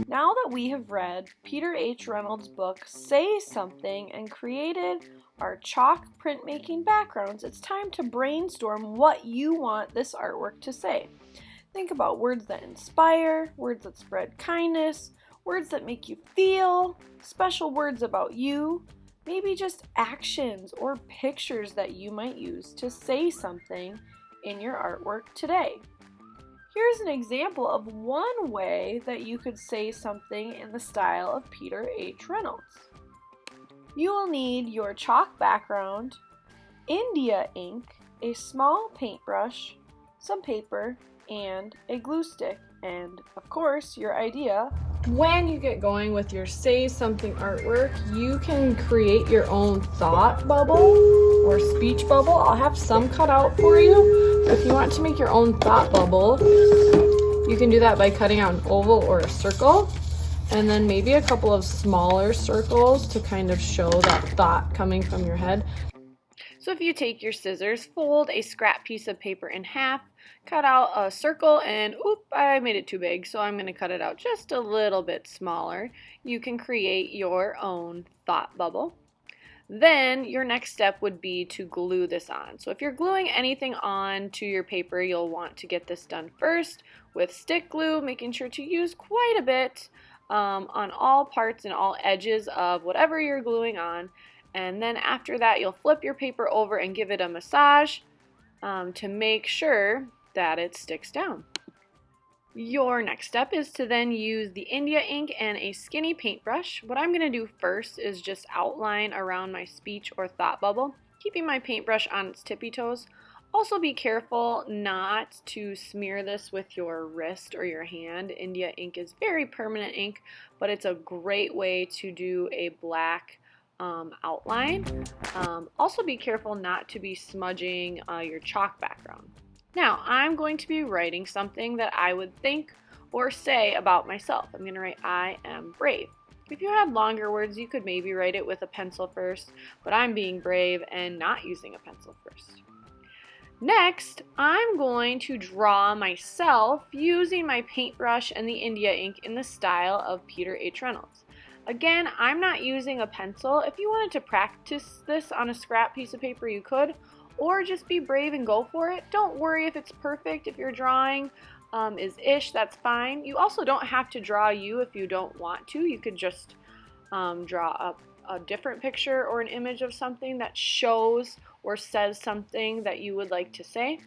Now that we have read Peter H. Reynolds' book, Say Something, and created our chalk printmaking backgrounds, it's time to brainstorm what you want this artwork to say. Think about words that inspire, words that spread kindness, words that make you feel, special words about you, maybe just actions or pictures that you might use to say something in your artwork today. Here's an example of one way that you could say something in the style of Peter H. Reynolds. You will need your chalk background, India ink, a small paintbrush, some paper, and a glue stick, and of course your idea. When you get going with your Say Something artwork, you can create your own thought bubble or speech bubble. I'll have some cut out for you. If you want to make your own thought bubble, you can do that by cutting out an oval or a circle, and then maybe a couple of smaller circles to kind of show that thought coming from your head. So if you take your scissors, fold a scrap piece of paper in half, cut out a circle, and I made it too big, so I'm going to cut it out just a little bit smaller. You can create your own thought bubble. Then your next step would be to glue this on. So if you're gluing anything on to your paper, you'll want to get this done first with stick glue, making sure to use quite a bit on all parts and all edges of whatever you're gluing on. And then after that, you'll flip your paper over and give it a massage to make sure that it sticks down. Your next step is to then use the India ink and a skinny paintbrush. What I'm going to do first is just outline around my speech or thought bubble, keeping my paintbrush on its tippy toes. Also be careful not to smear this with your wrist or your hand. India ink is very permanent ink, but it's a great way to do a black outline. Also be careful not to be smudging your chalk background. Now I'm going to be writing something that I would think or say about myself. I'm going to write, I am brave. If you had longer words, you could maybe write it with a pencil first, but I'm being brave and not using a pencil first. Next, I'm going to draw myself using my paintbrush and the India ink in the style of Peter H. Reynolds. Again, I'm not using a pencil. If you wanted to practice this on a scrap piece of paper, you could, or just be brave and go for it. Don't worry if it's perfect. If your drawing is ish, that's fine. You also don't have to draw you if you don't want to. You could just draw up a different picture or an image of something that shows or says something that you would like to say.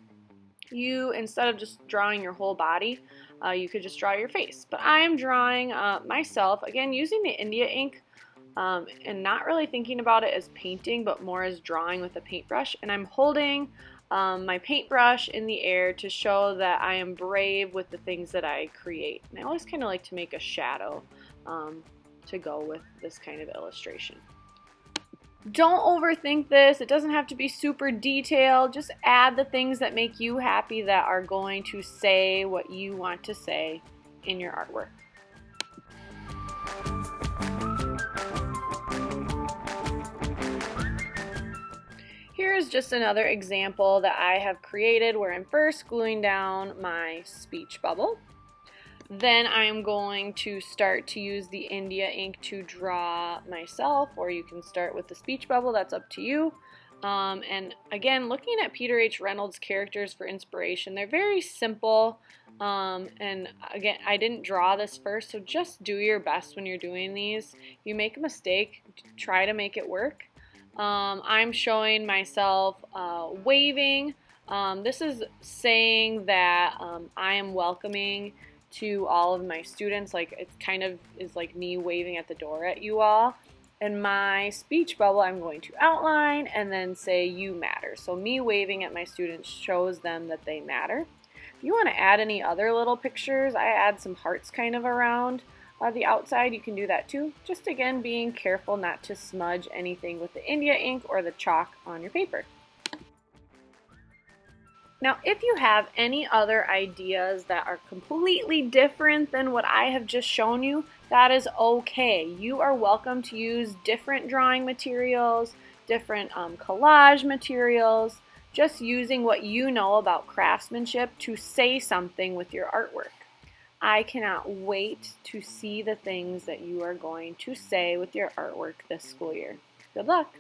Instead of just drawing your whole body, you could just draw your face. But I am drawing myself, again, using the India ink and not really thinking about it as painting, but more as drawing with a paintbrush. And I'm holding my paintbrush in the air to show that I am brave with the things that I create. And I always kind of like to make a shadow to go with this kind of illustration. Don't overthink this. It doesn't have to be super detailed. Just add the things that make you happy that are going to say what you want to say in your artwork. Here's just another example that I have created where I'm first gluing down my speech bubble. Then I'm going to start to use the India ink to draw myself, or you can start with the speech bubble, that's up to you. And again, looking at Peter H. Reynolds' characters for inspiration, they're very simple. And again, I didn't draw this first, so just do your best when you're doing these. If you make a mistake, try to make it work. I'm showing myself waving. This is saying that I am welcoming to all of my students. Like, it kind of is like me waving at the door at you all. In my speech bubble, I'm going to outline and then say you matter. So me waving at my students shows them that they matter. If you want to add any other little pictures, I add some hearts kind of around the outside. You can do that too. Just again, being careful not to smudge anything with the India ink or the chalk on your paper. Now, if you have any other ideas that are completely different than what I have just shown you, that is okay. You are welcome to use different drawing materials, different collage materials, just using what you know about craftsmanship to say something with your artwork. I cannot wait to see the things that you are going to say with your artwork this school year. Good luck!